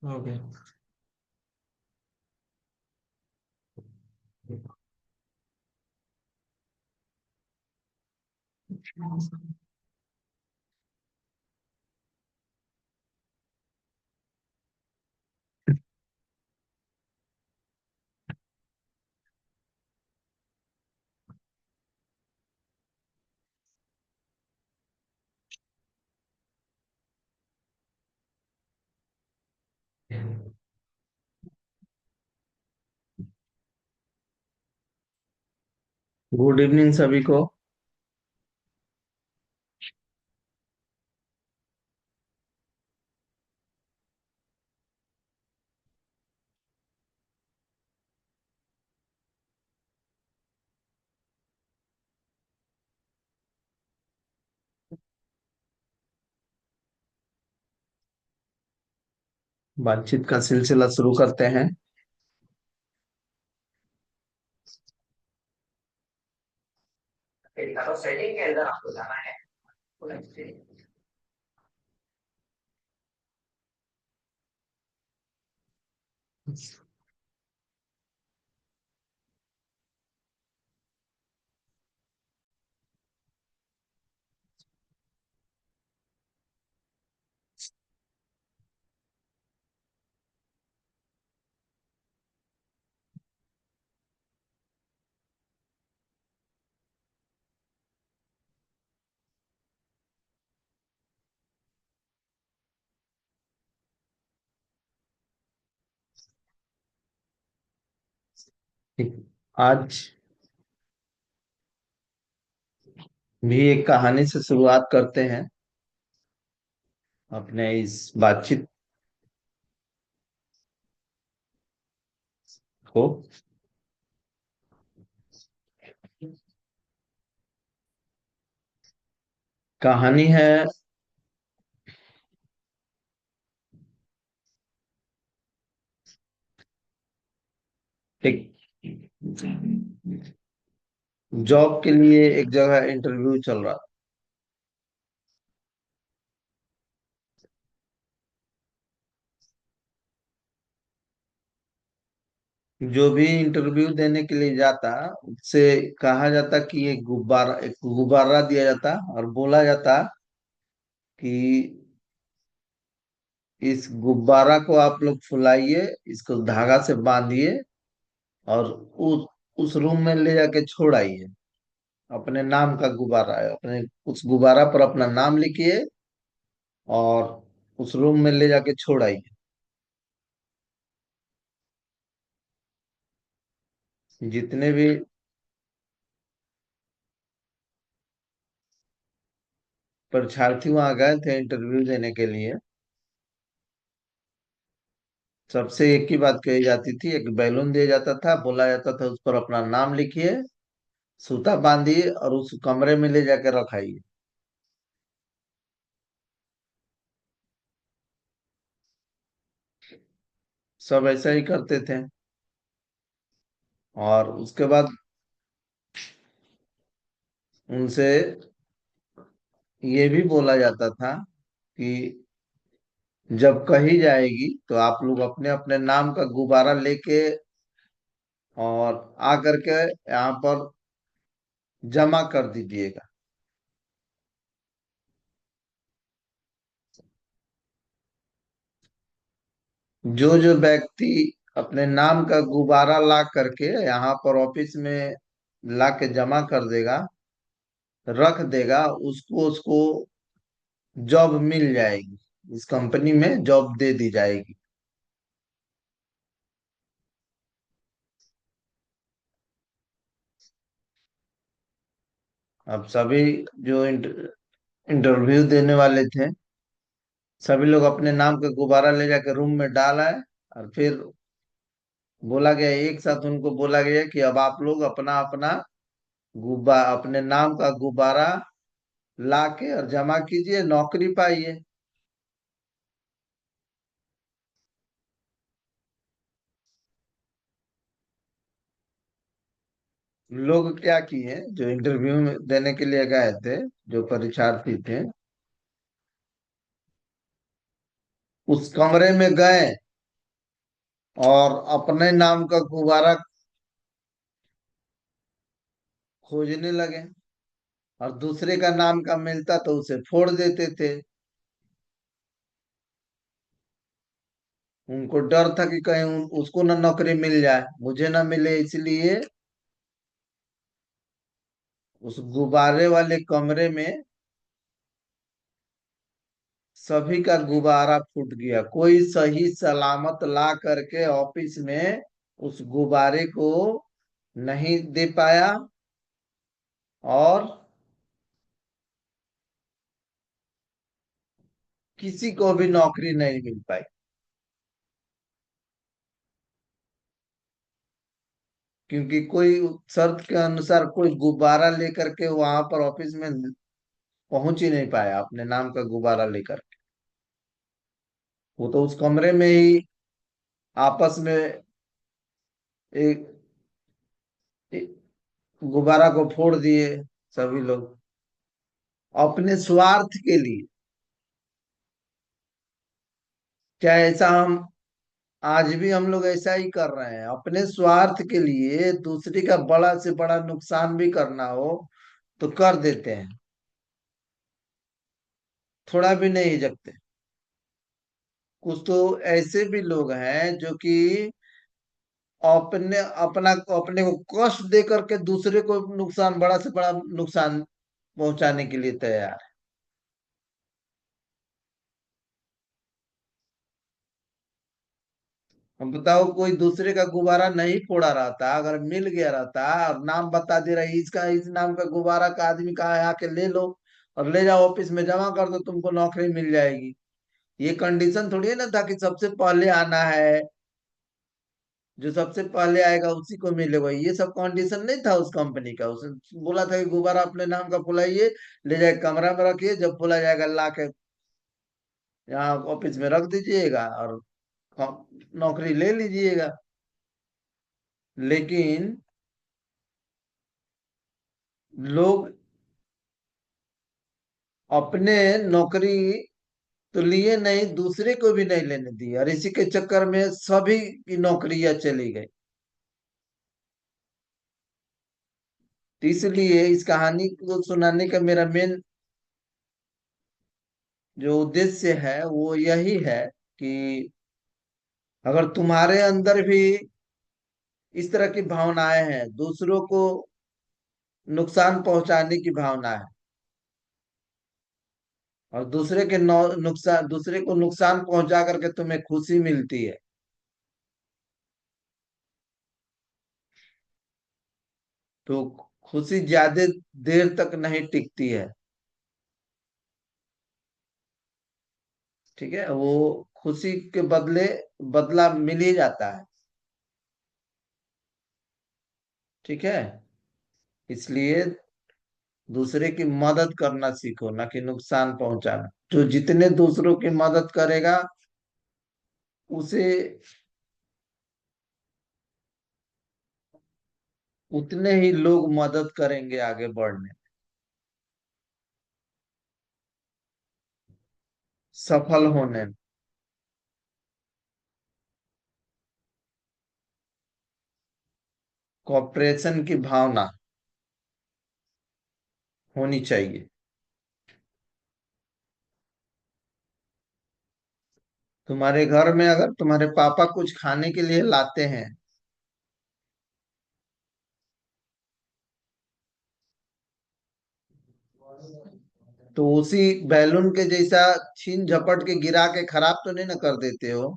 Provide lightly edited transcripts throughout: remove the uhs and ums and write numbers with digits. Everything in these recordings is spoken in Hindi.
ओके। गुड इवनिंग सभी को। बातचीत का सिलसिला शुरू करते हैं। सेटिंग के अंदर आपको जाना है। ठीक। आज भी एक कहानी से शुरुआत करते हैं अपने इस बातचीत को। कहानी है एक जॉब के लिए एक जगह इंटरव्यू चल रहा था। जो भी इंटरव्यू देने के लिए जाता उससे कहा जाता कि एक गुब्बारा दिया जाता और बोला जाता कि इस गुब्बारा को आप लोग फुलाइए, इसको धागा से बांधिए और उस रूम में ले जाके छोड़ आइए। अपने नाम का गुब्बारा है, अपने उस गुब्बारा पर अपना नाम लिखिए और उस रूम में ले जाके छोड़ आइए। जितने भी परीक्षार्थी वहां गए थे इंटरव्यू देने के लिए, सबसे एक ही बात कही जाती थी। एक बैलून दिया जाता था, बोला जाता था उस पर अपना नाम लिखिए, सूता बांधिए और उस कमरे में ले जाकर रखाइए। सब ऐसा ही करते थे। और उसके बाद उनसे ये भी बोला जाता था कि जब कही जाएगी तो आप लोग अपने अपने नाम का गुब्बारा लेके और आ करके यहाँ पर जमा कर दीजिएगा। जो जो व्यक्ति अपने नाम का गुब्बारा ला करके यहाँ पर ऑफिस में ला के जमा कर देगा, रख देगा, उसको उसको जॉब मिल जाएगी, इस कंपनी में जॉब दे दी जाएगी। अब सभी जो इंटरव्यू देने वाले थे, सभी लोग अपने नाम का गुब्बारा ले जाकर रूम में डाला है। और फिर बोला गया, एक साथ उनको बोला गया कि अब आप लोग अपना अपना गुब्बा अपने नाम का गुब्बारा ला के और जमा कीजिए, नौकरी पाइए। लोग क्या किए, जो इंटरव्यू में देने के लिए गए थे, जो परीक्षार्थी थे, उस कमरे में गए और अपने नाम का गुब्बारा खोजने लगे, और दूसरे का नाम का मिलता तो उसे फोड़ देते थे। उनको डर था कि कहीं उसको ना नौकरी मिल जाए, मुझे ना मिले, इसलिए उस गुब्बारे वाले कमरे में सभी का गुब्बारा फूट गया। कोई सही सलामत ला करके ऑफिस में उस गुब्बारे को नहीं दे पाया, और किसी को भी नौकरी नहीं मिल पाई। क्योंकि कोई शर्त के अनुसार कोई गुब्बारा लेकर के वहां पर ऑफिस में पहुंच ही नहीं पाया अपने नाम का गुब्बारा लेकर। वो तो उस कमरे में ही आपस में एक, एक गुब्बारा को फोड़ दिए सभी लोग, अपने स्वार्थ के लिए। क्या ऐसा हम आज भी हम लोग ऐसा ही कर रहे हैं? अपने स्वार्थ के लिए दूसरे का बड़ा से बड़ा नुकसान भी करना हो तो कर देते हैं, थोड़ा भी नहीं जगते। कुछ तो ऐसे भी लोग हैं जो कि अपने को कष्ट दे करके दूसरे को नुकसान, बड़ा से बड़ा नुकसान पहुंचाने के लिए तैयार है। हम बताओ, कोई दूसरे का गुब्बारा नहीं फोड़ा रहता, अगर मिल गया रहता और नाम बता दे रही इसका, इस नाम का गुब्बारा का आदमी कहाँ है, आके ले लो और ले जाओ ऑफिस में जमा कर दो, तुमको नौकरी मिल जाएगी। ये कंडीशन थोड़ी है ना था कि सबसे पहले आना है, जो सबसे पहले आएगा उसी को मिलेगा। ये सब कंडीशन नहीं था उस कंपनी का। उसने बोला था कि गुब्बारा अपने नाम का फुलाइए, ले जाए कमरा में रखिए, जब फुला जाएगा ला के यहाँ ऑफिस में रख दीजिएगा और नौकरी ले लीजिएगा। लेकिन लोग अपने नौकरी तो लिए नहीं, दूसरे को भी नहीं लेने दी, और इसी के चक्कर में सभी की नौकरियां चली गई। तो इसलिए इस कहानी को सुनाने का मेरा मेन जो उद्देश्य है वो यही है कि अगर तुम्हारे अंदर भी इस तरह की भावनाएं हैं, दूसरों को नुकसान पहुंचाने की भावना है, और दूसरे के नुकसान, दूसरे को नुकसान पहुंचा करके तुम्हें खुशी मिलती है, तो खुशी ज्यादा देर तक नहीं टिकती है। ठीक है, वो खुशी के बदले बदला मिल ही जाता है। ठीक है, इसलिए दूसरे की मदद करना सीखो, ना कि नुकसान पहुंचाना। जो जितने दूसरों की मदद करेगा उसे उतने ही लोग मदद करेंगे आगे बढ़ने, सफल होने में। कॉपरेशन की भावना होनी चाहिए। तुम्हारे घर में अगर तुम्हारे पापा कुछ खाने के लिए लाते हैं, तो उसी बैलून के जैसा छीन झपट के गिरा के खराब तो नहीं ना कर देते हो?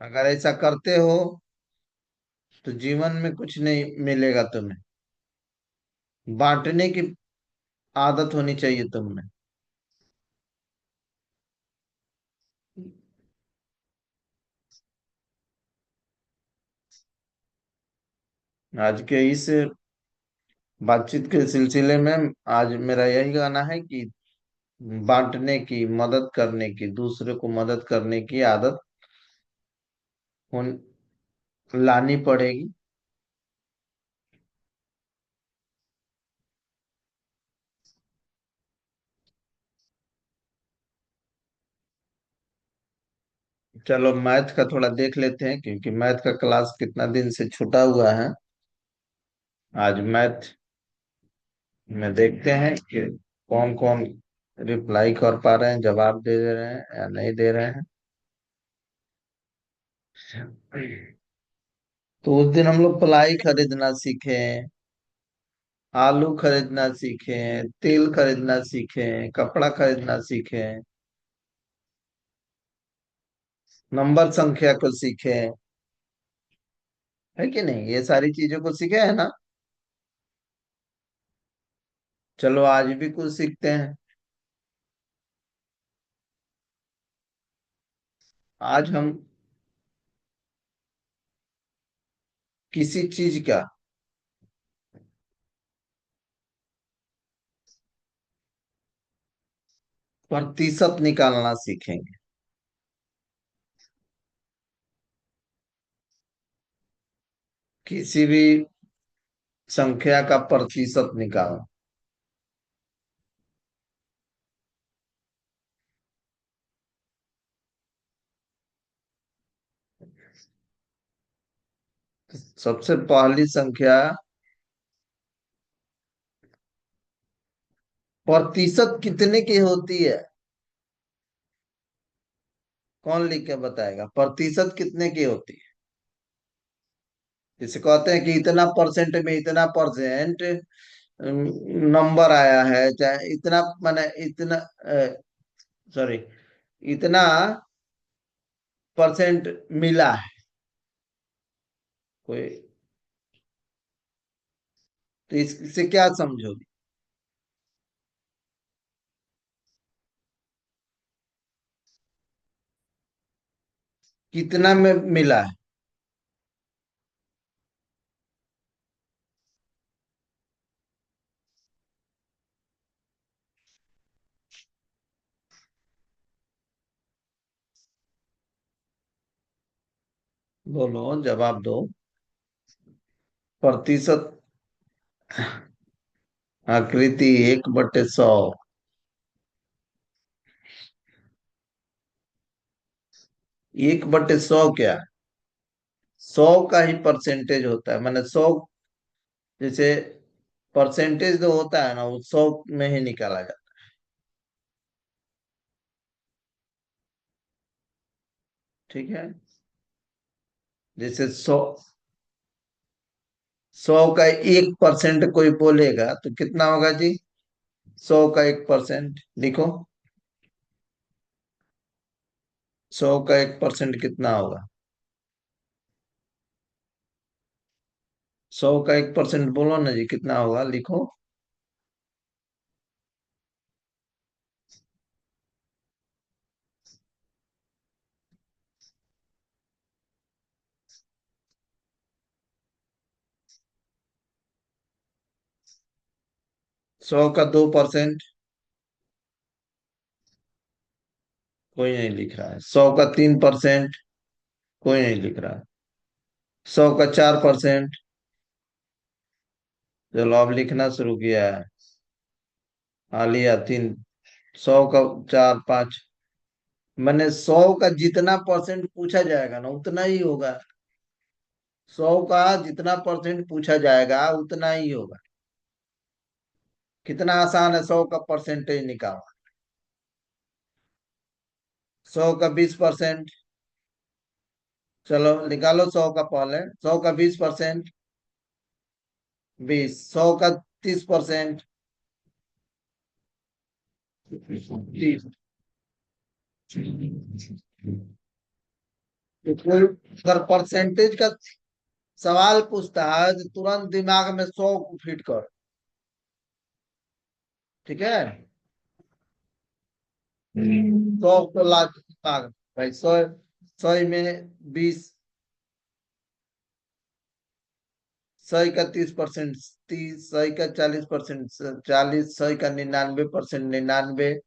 अगर ऐसा करते हो तो जीवन में कुछ नहीं मिलेगा तुम्हें। बांटने की आदत होनी चाहिए तुम में। आज के इस बातचीत के सिलसिले में आज मेरा यही कहना है कि बांटने की, मदद करने की, दूसरे को मदद करने की आदत होन लानी पड़ेगी। चलो मैथ का थोड़ा देख लेते हैं, क्योंकि मैथ का क्लास कितना दिन से छूटा हुआ है। आज मैथ में देखते हैं कि कौन कौन रिप्लाई कर पा रहे हैं, जवाब दे दे रहे हैं या नहीं दे रहे हैं। तो उस दिन हम लोग प्लाई खरीदना सीखे, आलू खरीदना सीखे, तेल खरीदना सीखे, कपड़ा खरीदना सीखे, नंबर संख्या को सीखे, है कि नहीं? ये सारी चीजों को सीखे है ना। चलो आज भी कुछ सीखते हैं। आज हम किसी चीज का प्रतिशत निकालना सीखेंगे। किसी भी संख्या का प्रतिशत निकालना। सबसे पहली संख्या, प्रतिशत कितने की होती है? कौन लिख के बताएगा प्रतिशत कितने की होती है? जिसे कहते हैं कि इतना परसेंट में इतना परसेंट नंबर आया है, चाहे इतना, माने इतना, सॉरी, इतना परसेंट मिला है कोई। तो इससे क्या समझोगे? कितना में मिला है? बोलो, जवाब दो। प्रतिशत आकृति 1/100। 1/100 क्या? 100 का ही परसेंटेज होता है, माने 100, जैसे परसेंटेज जो होता है ना, वो 100 में ही निकाला जाता है। ठीक है। जैसे 100 का 1% कोई बोलेगा तो कितना होगा जी? 100 का 1% लिखो। 100 का 1% कितना होगा? 100 का 1% बोलो ना जी, कितना होगा, लिखो। 100 का 2%। कोई नहीं लिख रहा है। 100 का 3%। कोई नहीं लिख रहा है। 100 का 4%। चलो अब लिखना शुरू किया है। हाँ लिया, 3। 100 का 4, 5। मैंने 100 का जितना परसेंट पूछा जाएगा ना, उतना ही होगा। 100 का जितना परसेंट पूछा जाएगा उतना ही होगा। कितना आसान है 100 का परसेंटेज निकालना। 100 का 20%। चलो निकालो 100 का, पहले 100 का 20%। 20। 100 का 30%। 30। तो कोई अगर परसेंटेज का सवाल पूछता है तो तुरंत दिमाग में 100 को फिट कर। ठीक है। 100 को ला के दिमाग में। भाई 100, 100 में 20, 100 का 30%, 30, 100 का 40%, 40, 100 का 99%, 99,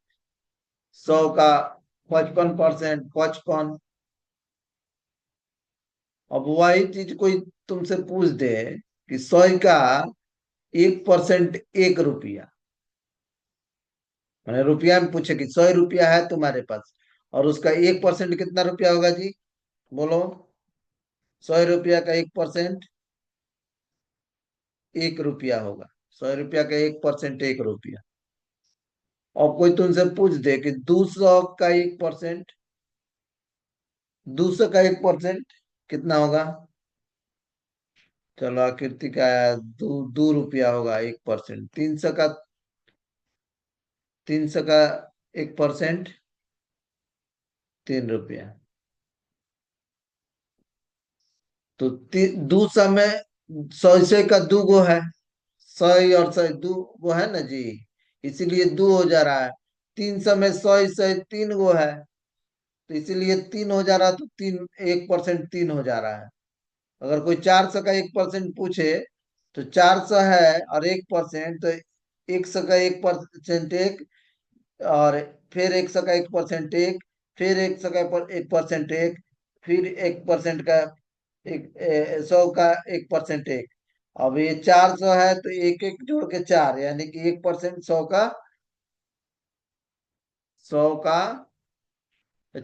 100 का 55%, 55। अब वही चीज कोई तुमसे पूछ दे कि 100 का 1%, 1 रुपया, मैंने रुपया में पूछे कि 100 रुपया है तुम्हारे पास, और उसका 1% कितना रुपया होगा जी? बोलो। 100 रुपया का 1%। 1 रुपया होगा। 100 रुपया का 1% 1 रुपया। और कोई तुमसे पूछ दे कि 200 का 1%। 200 का 1% कितना होगा? चलो आकृति का आया, 2 रुपया होगा 1%। 300 का 1%। 3 रुपया। तो 200 में 100 का 2 गो है। 100 और 100 दो वो है ना जी। इसीलिए 2 हो जा रहा है। 300 में 100 3 गो है। तो इसीलिए 3 हो जा रहा है, तो 1% 3 हो जा रहा है। अगर कोई 400 का 1% पूछे, तो 400 है और 1%, तो 100 का 1% एक, और फिर 100 का 1% एक, फिर 100 का 1% एक, फिर 1% का एक, 100 का 1% एक। अब ये 400 है तो एक एक जोड़ के 4, यानी कि 1%। 100 का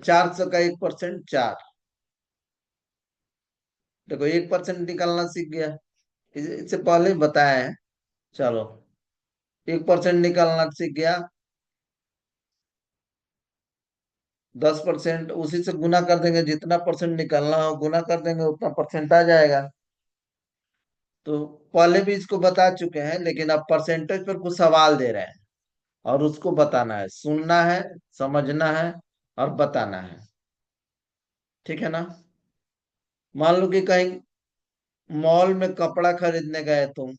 400 का 1% 4। देखो 1% निकालना सीख गया। इससे पहले ही बताया है। चलो, 1% निकालना सीख गया। 10% उसी से गुना कर देंगे, जितना परसेंट निकालना हो गुना कर देंगे, उतना परसेंट आ जाएगा। तो पहले भी इसको बता चुके हैं, लेकिन अब परसेंटेज पर कुछ सवाल दे रहे हैं और उसको बताना है, सुनना है, समझना है और बताना है। ठीक है ना? मान लो कि कहीं मॉल में कपड़ा खरीदने गए तुम,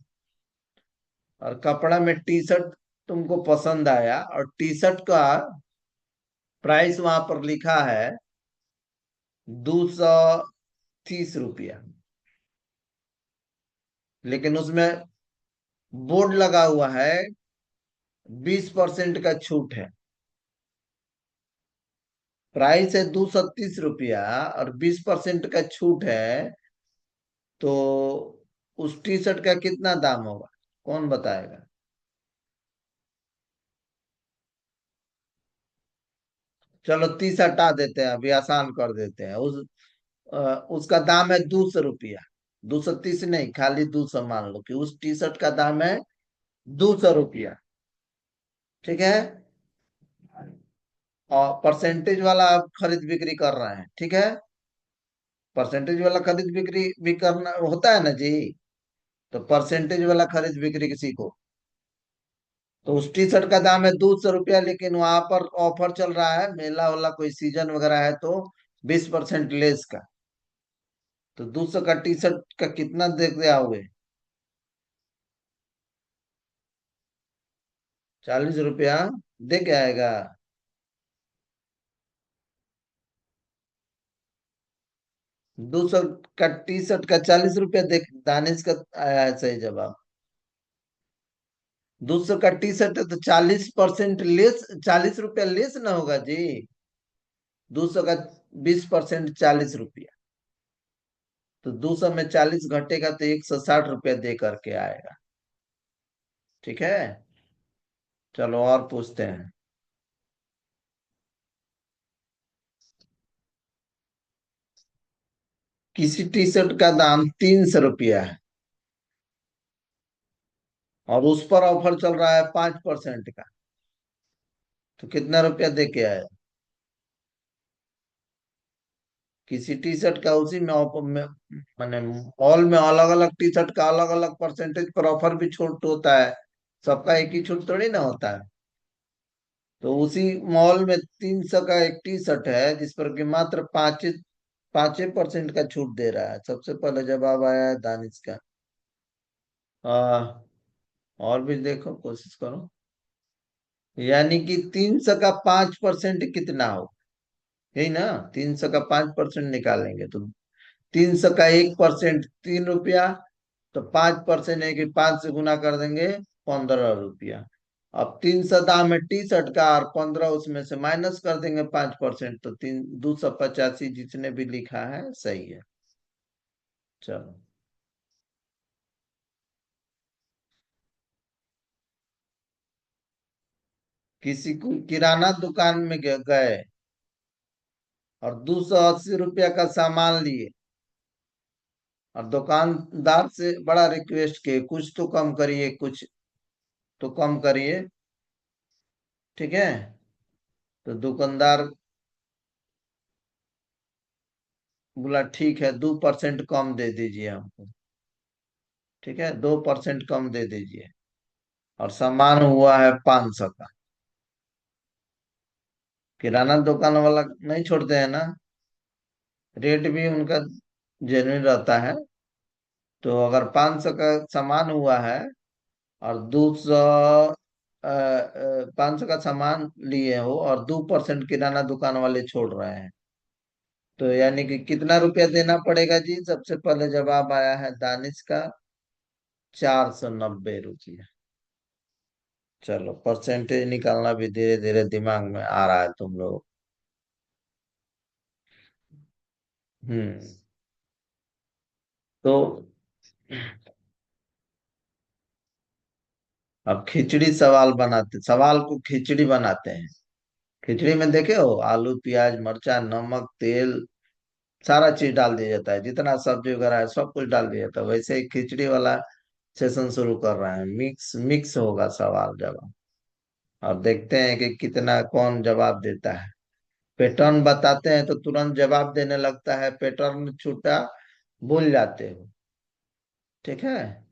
और कपड़ा में टी शर्ट तुमको पसंद आया, और टी शर्ट का प्राइस वहां पर लिखा है 230 रुपया। लेकिन उसमें बोर्ड लगा हुआ है 20% का छूट है। प्राइस है 230 रुपया और 20% का छूट है। तो उस टी शर्ट का कितना दाम होगा? कौन बताएगा? चलो 30 हटा देते हैं, अभी आसान कर देते हैं। उसका दाम है 200 रुपया। 230 नहीं, खाली 200 मान लो कि उस टी शर्ट का दाम है 200 रुपया। ठीक है? और परसेंटेज वाला आप खरीद बिक्री कर रहे हैं, ठीक है? परसेंटेज वाला खरीद बिक्री भी करना होता है ना जी। तो परसेंटेज वाला खरीद बिक्री किसी को, तो उस टी शर्ट का दाम है 200 रुपया, लेकिन वहां पर ऑफर चल रहा है, मेला वाला कोई सीजन वगैरह है, तो 20% लेस का। तो 200 का टी शर्ट का कितना दे के आओगे? 40 रुपया दे के आएगा? 200 का टी शर्ट का 40 रुपया दे। दानिश का आया है सही जवाब। 200 का टी शर्ट है तो 40% लेस, 40 रुपया लेस ना होगा जी। 200 का 20% 40 रुपया। तो 200 में 40 घटेगा तो 160 रुपया दे करके आएगा। ठीक है? चलो और पूछते हैं। किसी टी शर्ट का दाम 300 रुपया है, और उस पर ऑफर चल रहा है 5% का। तो कितना रुपया दे के आया? किसी टी शर्ट का उसी में ऑफर में, माने मॉल में अलग अलग टी शर्ट का अलग अलग परसेंटेज पर ऑफर भी छूट होता है। सबका एक ही छूट थोड़ी ना होता है। तो उसी मॉल में 300 का एक टी शर्ट है, जिस पर कि मात्र 5% का छूट दे रहा है। सबसे पहले जवाब आया है दानिश का। और भी देखो, कोशिश करो। यानी कि 300 का 5% कितना हो? यही ना? 300 का 5% निकालेंगे तो 300 का 1% 3 रुपया। तो 5% है कि 5 से गुना कर देंगे, 15 रुपया। अब 300 दाम है टी शर्ट का, और 15 उसमें से माइनस कर देंगे 5%, तो 285 जिसने भी लिखा है सही है। चलो। किसी को किराना दुकान में गए, और 280 रुपया का सामान लिए, और दुकानदार से बड़ा रिक्वेस्ट किए कुछ तो कम करिए, कुछ तो कम करिए। ठीक है। तो दुकानदार बोला ठीक है, 2% कम दे दीजिए हमको। ठीक है, 2% कम दे दीजिए। और सामान हुआ है 500 का। किराना दुकान वाला नहीं छोड़ते हैं ना, रेट भी उनका जेन्युइन रहता है। तो अगर 500 का सामान हुआ है और 500 का सामान लिए हो और 2% किराना दुकान वाले छोड़ रहे हैं, तो यानी कि कितना रुपया देना पड़ेगा जी? सबसे पहले जवाब आया है दानिश का, 490 रुपया। चलो, परसेंटेज निकालना भी धीरे धीरे दिमाग में आ रहा है तुम लोग। हम्म। तो अब खिचड़ी सवाल बनाते, सवाल को खिचड़ी बनाते हैं। खिचड़ी में देखे हो, आलू प्याज मरचा नमक तेल सारा चीज डाल दिया जाता है, जितना सब्जी वगैरह है सब कुछ डाल दिया जाता है। वैसे ही खिचड़ी वाला सेशन शुरू कर रहे हैं, मिक्स मिक्स होगा सवाल जवाब। और देखते हैं कि कितना कौन जवाब देता है। पैटर्न बताते हैं तो तुरंत जवाब देने लगता है, पैटर्न छूटा भूल जाते हो। ठीक है।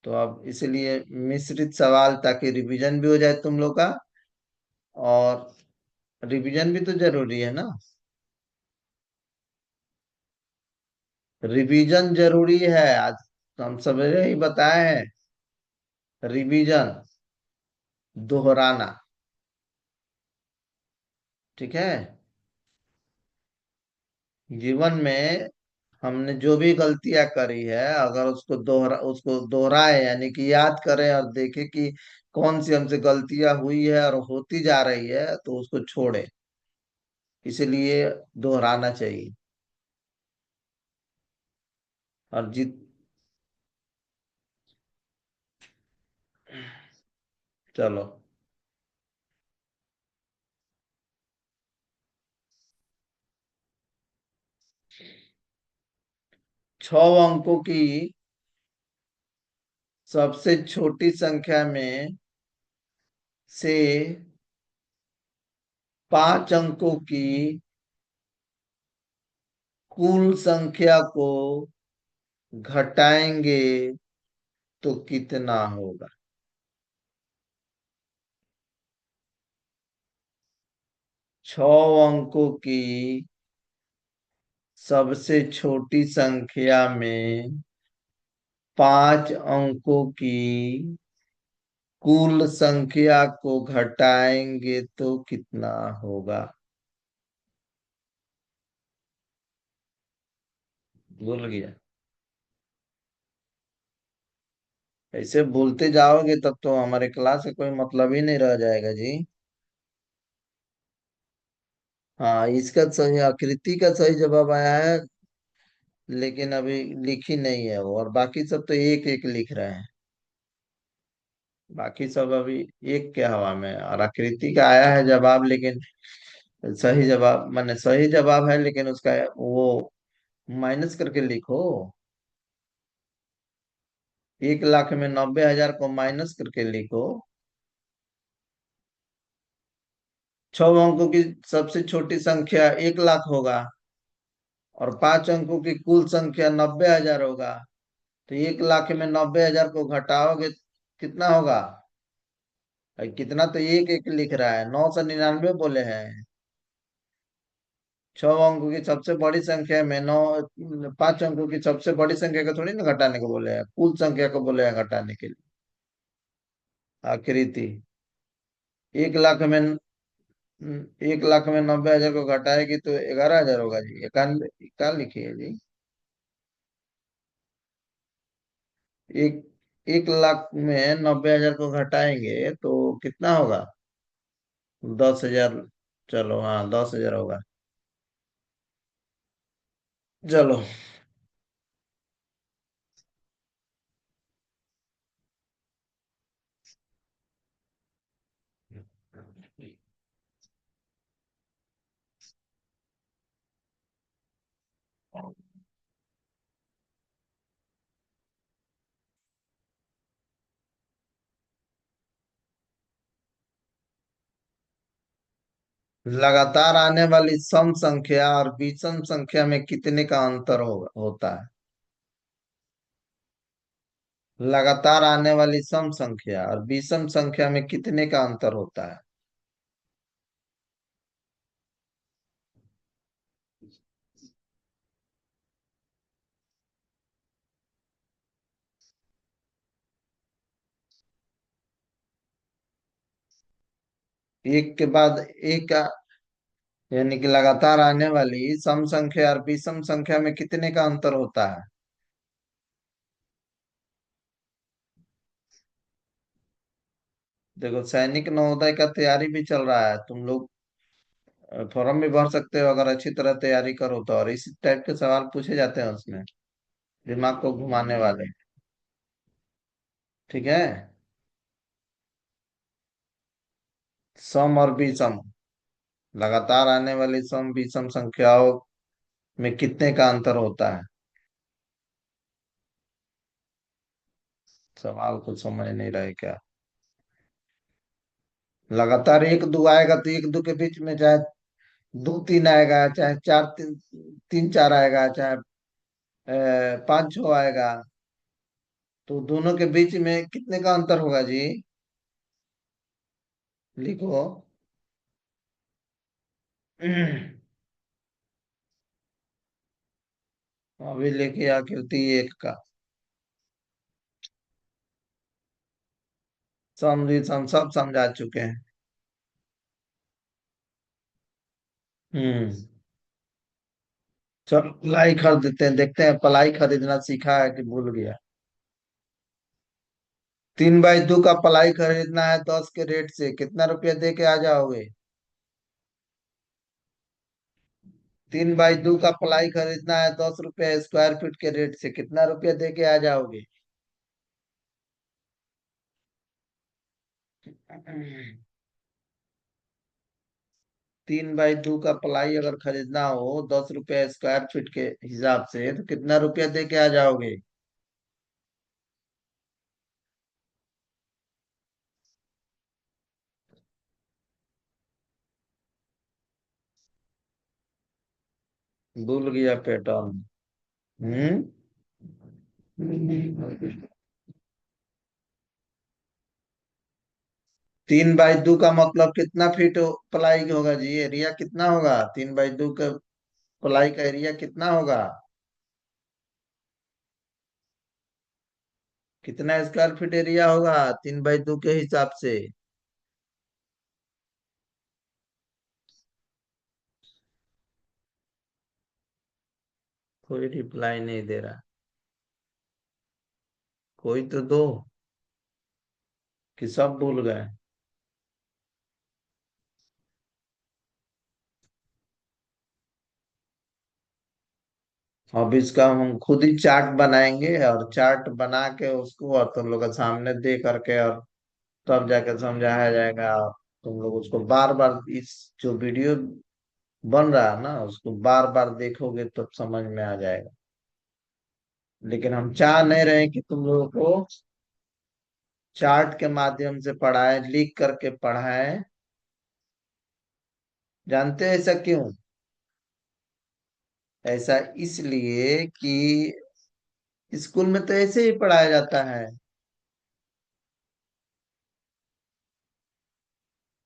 तो अब इसलिए मिश्रित सवाल, ताकि रिवीजन भी हो जाए तुम लोग का, और रिवीजन भी तो जरूरी है ना। रिवीजन जरूरी है, आज हम सवेरे ही बताए हैं। रिवीजन, दोहराना। ठीक है। जीवन में हमने जो भी गलतियां करी है, अगर उसको दोहराए, यानी कि याद करें और देखें कि कौन सी हमसे गलतियां हुई है और होती जा रही है, तो उसको छोड़े। इसलिए दोहराना चाहिए। और जित चलो, 6 अंकों की सबसे छोटी संख्या में से 5 अंकों की कुल संख्या को घटाएंगे तो कितना होगा? 6 अंकों की सबसे छोटी संख्या में 5 अंकों की कुल संख्या को घटाएंगे तो कितना होगा? भूल गया? ऐसे बोलते जाओगे तब तो हमारे क्लास का कोई मतलब ही नहीं रह जाएगा जी। हाँ, इसका सही, आकृति का सही जवाब आया है, लेकिन अभी लिखी नहीं है वो, और बाकी सब तो एक एक लिख रहे हैं। बाकी सब अभी एक के हवा में है। और आकृति का आया है जवाब, लेकिन सही जवाब माने सही जवाब है, लेकिन उसका वो माइनस करके लिखो। 1 लाख में 90,000 को माइनस करके लिखो। 6 अंकों की सबसे छोटी संख्या 1 लाख होगा, और 5 अंकों की कुल संख्या 90,000 होगा। तो 1 लाख में 90,000 को घटाओगे कितना होगा? भाई कितना, तो एक एक लिख रहा है, 999 बोले हैं। 6 अंकों की सबसे बड़ी संख्या में नौ, 5 अंकों की सबसे बड़ी संख्या को थोड़ी ना घटाने को बोले हैं, कुल संख्या को बोले हैं घटाने के लिए। आकृति, 1 लाख में 1 लाख में 90,000 को घटाएगी तो 11,000 होगा जी, 91 क्या लिखिए जी। एक 1 लाख में 90,000 को घटाएंगे तो कितना होगा? 10,000। चलो हाँ, 10,000 होगा। चलो। लगातार आने वाली सम संख्या और विषम संख्या में कितने का अंतर होता है? लगातार आने वाली सम संख्या और विषम संख्या में कितने का अंतर होता है? एक के बाद एक यानी कि लगातार आने वाली सम संख्या और विषम संख्या में कितने का अंतर होता है? देखो, सैनिक नवोदय का तैयारी भी चल रहा है, तुम लोग फॉर्म भी भर सकते हो अगर अच्छी तरह तैयारी करो तो। और इसी टाइप के सवाल पूछे जाते हैं उसमें, दिमाग को घुमाने वाले। ठीक है। सम और विषम, लगातार आने वाली सम विषम संख्याओं में कितने का अंतर होता है? सवाल को समझ नहीं रहे क्या? लगातार एक दो आएगा तो एक दो के बीच में चाहे दो तीन आएगा, चाहे चार तीन तीन चार आएगा, चाहे पांच छह आएगा, तो दोनों के बीच में कितने का अंतर होगा जी? लिखो। अभी लेके आकृति एक का समझी, सब समझा चुके हैं। हम्म। चल प्लाई खरीद देते हैं, देखते हैं प्लाई खरीदना सीखा है कि भूल गया। 3x2 का प्लाई खरीदना है 10 के रेट से, कितना रुपया दे के आ जाओगे? 3x2 का प्लाई खरीदना है 10 रुपया स्क्वायर फीट के रेट से, कितना रुपया दे के आ जाओगे? 3x2 का प्लाई अगर खरीदना हो 10 रुपया स्क्वायर फीट के हिसाब से, तो कितना रुपया दे के आ जाओगे? भूल गया पैटर्न। हम्म। 3x2 का मतलब कितना फीट प्लाई होगा जी? एरिया कितना होगा 3x2 का? प्लाई का एरिया कितना होगा? कितना स्क्वायर फीट एरिया होगा 3x2 के हिसाब से? कोई रिप्लाई नहीं दे रहा। कोई तो दो, कि सब भूल गए? अब इसका हम खुद ही चार्ट बनाएंगे, और चार्ट बना के उसको और तुम लोग के सामने दे करके, और तब जाके समझाया जाएगा। और तुम लोग उसको बार बार, इस जो वीडियो बन रहा है ना, उसको बार बार देखोगे तो समझ में आ जाएगा। लेकिन हम चाह नहीं रहे कि तुम लोगों को चार्ट के माध्यम से पढ़ाएं, लिख करके पढ़ाएं। जानते हैं ऐसा क्यों? ऐसा इसलिए कि स्कूल में तो ऐसे ही पढ़ाया जाता है,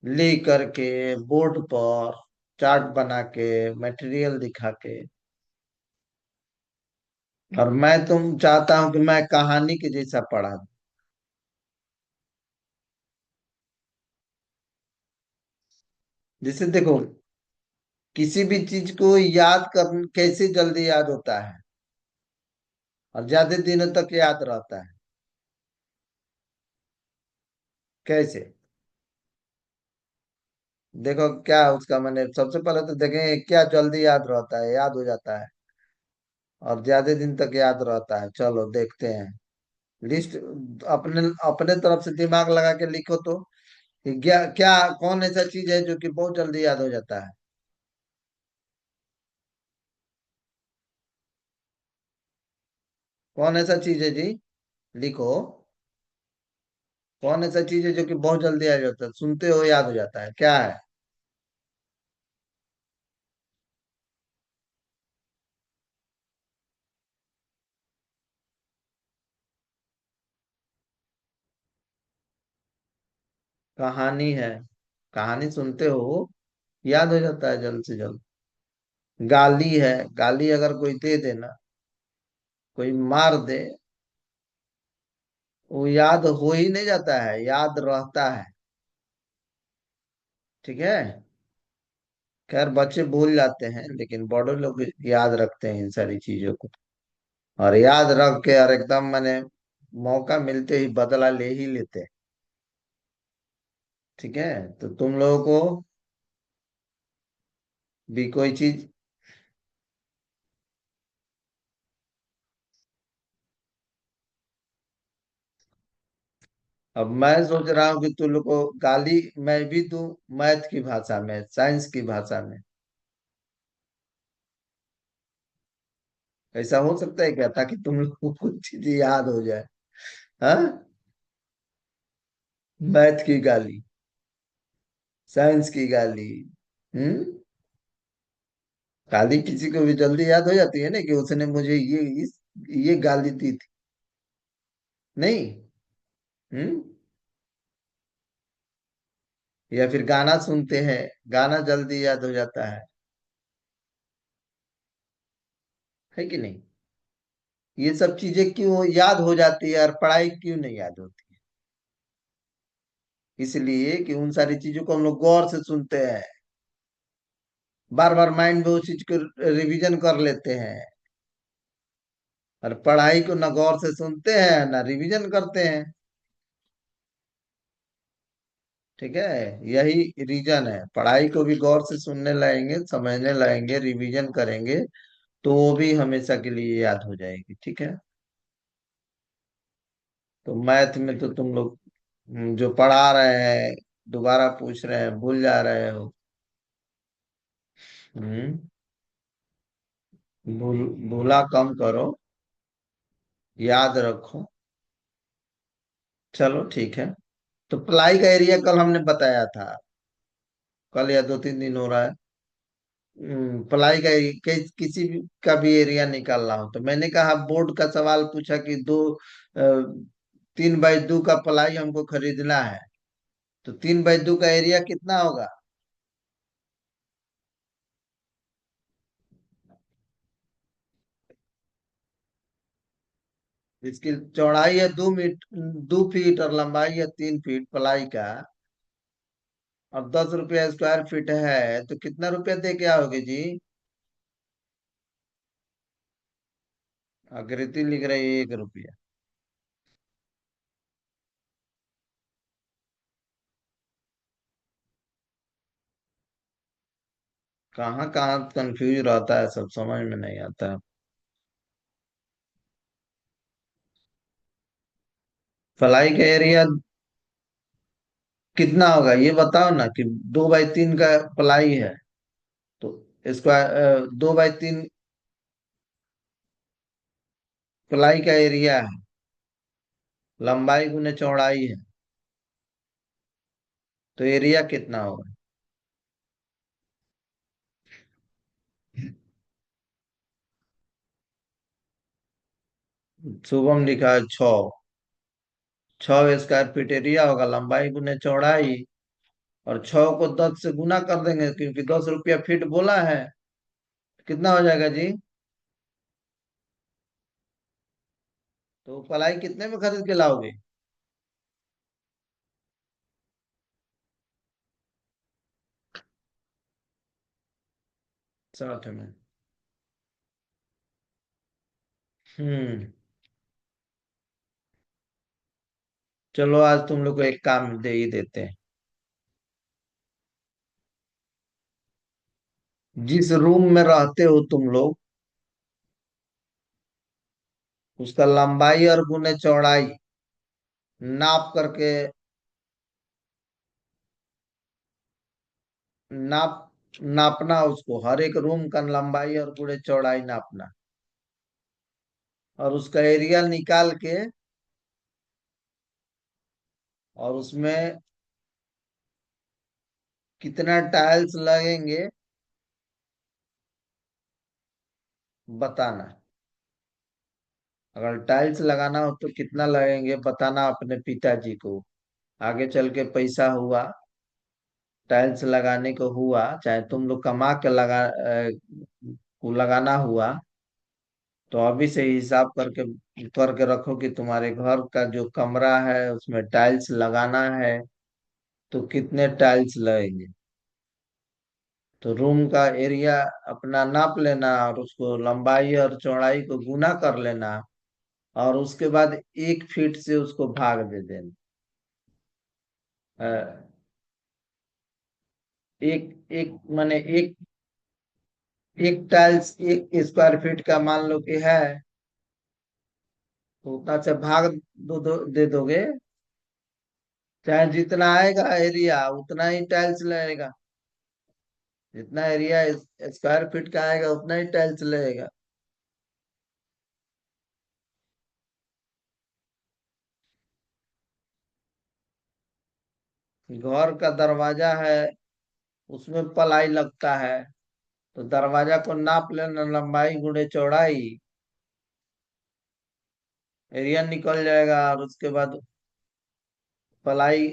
लिख करके बोर्ड पर, चार्ट बना के, मटेरियल दिखा के। और मैं तुम चाहता हूं कि मैं कहानी के जैसा पढ़ा दूं। जैसे देखो, किसी भी चीज को याद कर कैसे जल्दी याद होता है और ज्यादा दिनों तक याद रहता है? कैसे? देखो क्या उसका मैंने, सबसे पहले तो देखें क्या जल्दी याद रहता है, याद हो जाता है, और ज्यादा दिन तक याद रहता है। चलो देखते हैं। लिस्ट अपने अपने तरफ से दिमाग लगा के लिखो तो, कि क्या क्या कौन ऐसा चीज है जो कि बहुत जल्दी याद हो जाता है? कौन ऐसा चीज है जी? लिखो। कौन ऐसा चीज है जो कि बहुत जल्दी याद हो जाता है, सुनते हो याद हो जाता है, क्या है? कहानी है, कहानी सुनते हो, याद हो जाता है जल्द से जल्द। गाली है, गाली अगर कोई दे देना, कोई मार दे, वो याद हो ही नहीं जाता है, याद रहता है। ठीक है। खैर बच्चे भूल जाते हैं, लेकिन बड़े लोग याद रखते हैं इन सारी चीजों को। और याद रख के, और एकदम मैंने मौका मिलते ही बदला ले ही लेते हैं। ठीक है। तो तुम लोगों को भी कोई चीज। अब मैं सोच रहा हूँ कि तुम लोग को गाली मैं भी दूं, मैथ की भाषा में, साइंस की भाषा में। ऐसा हो सकता है क्या, ताकि तुम लोग को कुछ चीज याद हो जाए? हाँ। मैथ की गाली, साइंस की गाली। हम्म। गाली किसी को भी जल्दी याद हो जाती है ना, कि उसने मुझे ये गाली दी थी। नहीं। हम्म। या फिर गाना सुनते हैं, गाना जल्दी याद हो जाता है कि नहीं? ये सब चीजें क्यों याद हो जाती है और पढ़ाई क्यों नहीं याद होती? इसलिए कि उन सारी चीजों को हम लोग गौर से सुनते हैं, बार बार माइंड में उस चीज को रिवीजन कर लेते हैं। और पढ़ाई को ना गौर से सुनते हैं ना रिवीजन करते हैं। ठीक है। यही रीजन है, पढ़ाई को भी गौर से सुनने लगेंगे, समझने लगेंगे, रिवीजन करेंगे, तो वो भी हमेशा के लिए याद हो जाएगी। ठीक है। तो मैथ में तो तुम लोग जो पढ़ा रहे हैं, दोबारा पूछ रहे हैं, भूल जा रहे हो। हम्म। भूला कम करो, याद रखो। चलो ठीक है। तो प्लाई का एरिया कल हमने बताया था, कल या 2-3 दिन हो रहा है। प्लाई का किसी भी का भी एरिया निकालना हो, तो मैंने कहा बोर्ड का सवाल पूछा कि 3x2 का प्लाई हमको खरीदना है, तो 3x2 का एरिया कितना होगा? इसकी चौड़ाई है 2 फीट और लंबाई है 3 फीट प्लाई का। अब 10 रुपया स्क्वायर फीट है, तो कितना रुपया दे के आओगे जी? आकृति लिख रही है 1 रुपया। कहाँ कहाँ कंफ्यूज रहता है, सब समझ में नहीं आता है। प्लाई का एरिया कितना होगा ये बताओ ना, कि 2x3 का प्लाई है, तो स्क्वायर 2x3 प्लाई का एरिया है, लंबाई गुने चौड़ाई है, तो एरिया कितना होगा? शुभम लिखा है 6। 6 स्क्वायर फीट एरिया होगा, लंबाई गुने चौड़ाई। और 6 को 10 से गुना कर देंगे, क्योंकि 10 रुपया फीट बोला है। कितना हो जाएगा जी? तो प्लाई कितने में खरीद के लाओगे? 60 में। हम्म। चलो आज तुम लोग को एक काम दे ही देते हैं। जिस रूम में रहते हो तुम लोग, उसका लंबाई और गुने चौड़ाई नाप करके, नाप नापना उसको, हर एक रूम का लंबाई और गुणे चौड़ाई नापना। और उसका एरिया निकाल के, और उसमें कितना टाइल्स लगेंगे बताना। अगर टाइल्स लगाना हो तो कितना लगेंगे बताना अपने पिताजी को। आगे चल के पैसा हुआ, टाइल्स लगाने को हुआ, चाहे तुम लोग कमा के को लगाना हुआ, तो अभी से ही हिसाब करके रखो कि तुम्हारे घर का जो कमरा है उसमें टाइल्स लगाना है तो कितने टाइल्स लगेंगे। तो रूम का एरिया अपना नाप लेना और उसको लंबाई और चौड़ाई को गुना कर लेना, और उसके बाद 1 फीट से उसको भाग दे देना। अ, एक एक माने एक टाइल्स 1 स्क्वायर फीट का मान लो कि है, तो उतना से भाग दे दोगे। चाहे जितना आएगा एरिया उतना ही टाइल्स लगेगा, जितना एरिया स्क्वायर फीट का आएगा उतना ही टाइल्स लगेगा। घर का दरवाजा है, उसमें प्लाई लगता है, तो दरवाजा को नाप लेना, लंबाई गुणे चौड़ाई, एरिया निकल जाएगा। और उसके बाद प्लाई,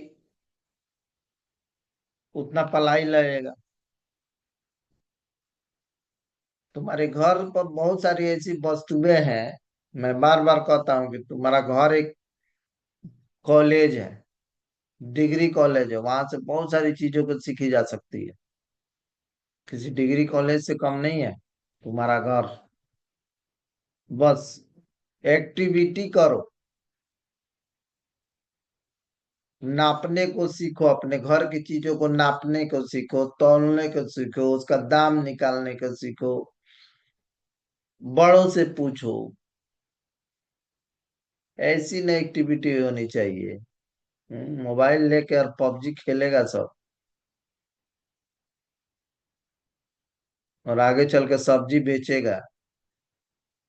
उतना प्लाई लगेगा। तुम्हारे घर पर बहुत सारी ऐसी वस्तुएं हैं। मैं बार बार कहता हूँ कि तुम्हारा घर एक कॉलेज है, डिग्री कॉलेज है, वहां से बहुत सारी चीजों को सीखी जा सकती है। किसी डिग्री कॉलेज से कम नहीं है तुम्हारा घर। बस एक्टिविटी करो, नापने को सीखो, अपने घर की चीजों को नापने को सीखो, तौलने को सीखो, उसका दाम निकालने को सीखो, बड़ों से पूछो। ऐसी न एक्टिविटी होनी चाहिए। मोबाइल लेके और पबजी खेलेगा सब, और आगे चल के सब्जी बेचेगा।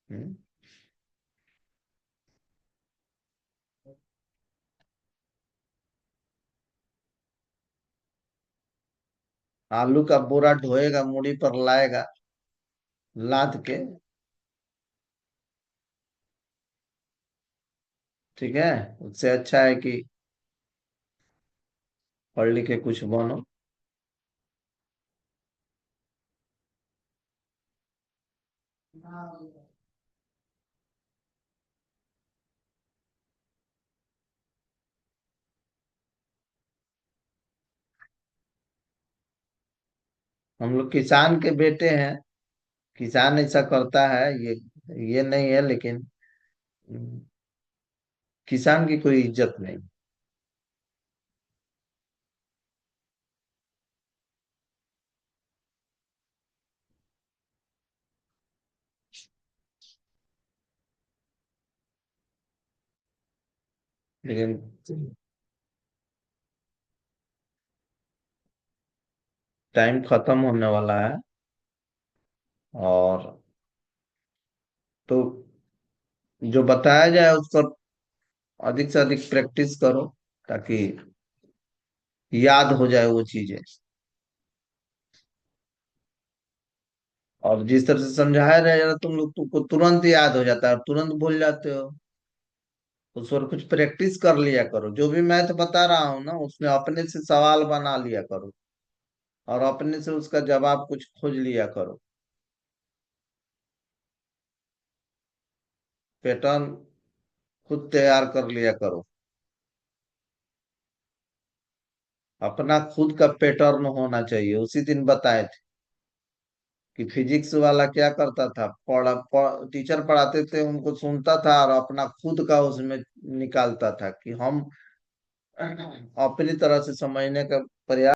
हम्म, आलू का बोरा ढोएगा, मूड़ी पर लाएगा, लाद के। ठीक है, उससे अच्छा है कि पढ़ लिख के कुछ बनो। हम लोग किसान के बेटे हैं, किसान ऐसा करता है, ये नहीं है, लेकिन किसान की कोई इज्जत नहीं। लेकिन टाइम खत्म होने वाला है, और तो जो बताया जाए उस पर अधिक से अधिक प्रैक्टिस करो, ताकि याद हो जाए वो चीजें। और जिस तरह से समझाया रहेगा तुम लोग, तुमको तुरंत याद हो जाता है और तुरंत भूल जाते हो। उस पर कुछ प्रैक्टिस कर लिया करो, जो भी मैथ बता रहा हूँ ना उसमें अपने से सवाल बना लिया करो, और अपने से उसका जवाब कुछ खोज लिया करो। पैटर्न खुद तैयार कर लिया करो। अपना खुद का पैटर्न होना चाहिए। उसी दिन बताए थे कि फिजिक्स वाला क्या करता था, टीचर पढ़ाते थे उनको सुनता था और अपना खुद का उसमें निकालता था कि हम अपनी तरह से समझने का प्रयास